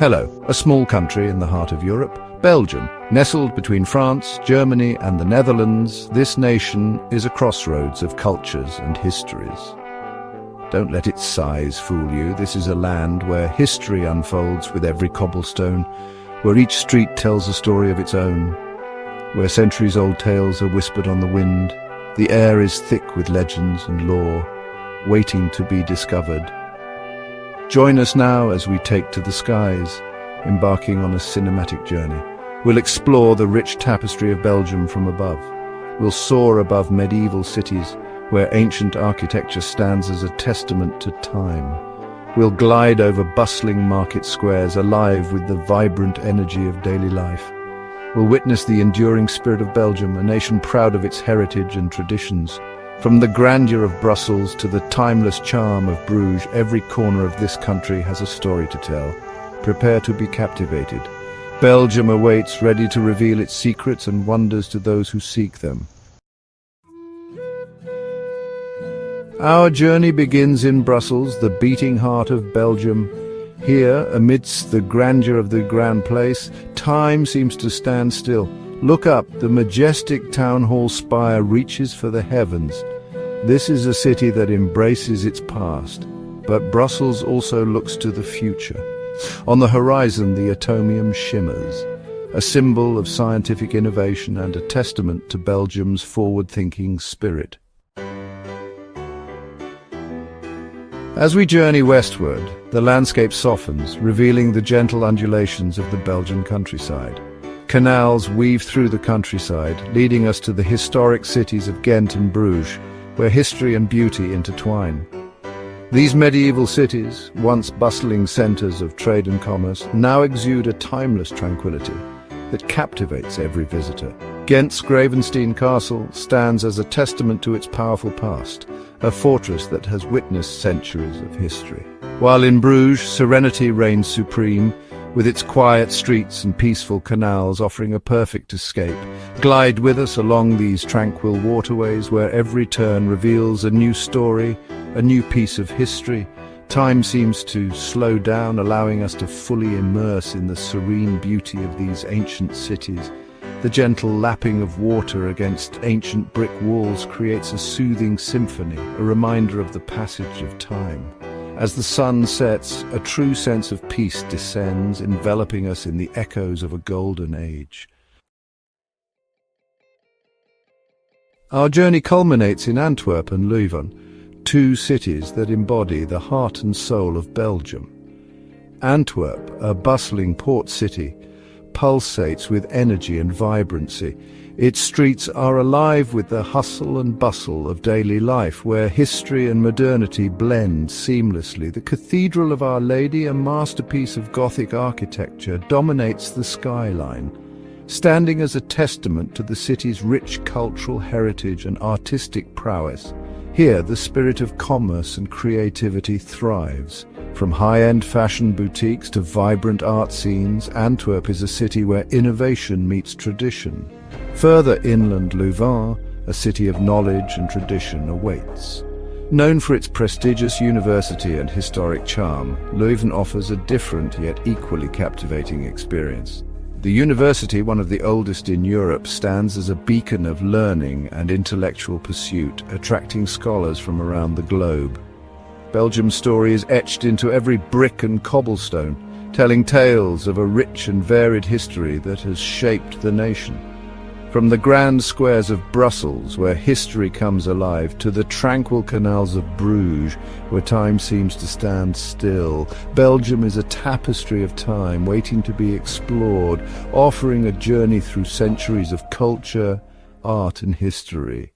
Hello, a small country in the heart of Europe, Belgium. Nestled between France, Germany and the Netherlands, this nation is a crossroads of cultures and histories. Don't let its size fool you. This is a land where history unfolds with every cobblestone, where each street tells a story of its own, where centuries-old tales are whispered on the wind. The air is thick with legends and lore, waiting to be discovered. Join us now as we take to the skies, embarking on a cinematic journey. We'll explore the rich tapestry of Belgium from above. We'll soar above medieval cities, where ancient architecture stands as a testament to time. We'll glide over bustling market squares, alive with the vibrant energy of daily life. We'll witness the enduring spirit of Belgium, a nation proud of its heritage and traditions. From the grandeur of Brussels to the timeless charm of Bruges, every corner of this country has a story to tell. Prepare to be captivated. Belgium awaits, ready to reveal its secrets and wonders to those who seek them. Our journey begins in Brussels, the beating heart of Belgium. Here, amidst the grandeur of the Grand Place, time seems to stand still. Look up, the majestic town hall spire reaches for the heavens. This is a city that embraces its past, but Brussels also looks to the future. On the horizon, the atomium shimmers, a symbol of scientific innovation and a testament to Belgium's forward-thinking spirit. As we journey westward, the landscape softens, revealing the gentle undulations of the Belgian countryside. Canals weave through the countryside, leading us to the historic cities of Ghent and Bruges, where history and beauty intertwine. These medieval cities, once bustling centres of trade and commerce, now exude a timeless tranquility that captivates every visitor. Ghent's Gravenstein Castle stands as a testament to its powerful past, a fortress that has witnessed centuries of history. While in Bruges, serenity reigns supreme, with its quiet streets and peaceful canals offering a perfect escape. Glide with us along these tranquil waterways where every turn reveals a new story, a new piece of history. Time seems to slow down, allowing us to fully immerse in the serene beauty of these ancient cities. The gentle lapping of water against ancient brick walls creates a soothing symphony, a reminder of the passage of time. As the sun sets, a true sense of peace descends, enveloping us in the echoes of a golden age. Our journey culminates in Antwerp and Leuven, two cities that embody the heart and soul of Belgium. Antwerp, a bustling port city, pulsates with energy and vibrancy. Its streets are alive with the hustle and bustle of daily life, where history and modernity blend seamlessly. The Cathedral of Our Lady, a masterpiece of Gothic architecture, dominates the skyline, standing as a testament to the city's rich cultural heritage and artistic prowess. Here, the spirit of commerce and creativity thrives. From high-end fashion boutiques to vibrant art scenes, Antwerp is a city where innovation meets tradition. Further inland, Leuven, a city of knowledge and tradition, awaits. Known for its prestigious university and historic charm, Leuven offers a different yet equally captivating experience. The university, one of the oldest in Europe, stands as a beacon of learning and intellectual pursuit, attracting scholars from around the globe. Belgium's story is etched into every brick and cobblestone, telling tales of a rich and varied history that has shaped the nation. From the grand squares of Brussels, where history comes alive, to the tranquil canals of Bruges, where time seems to stand still, Belgium is a tapestry of time waiting to be explored, offering a journey through centuries of culture, art and history.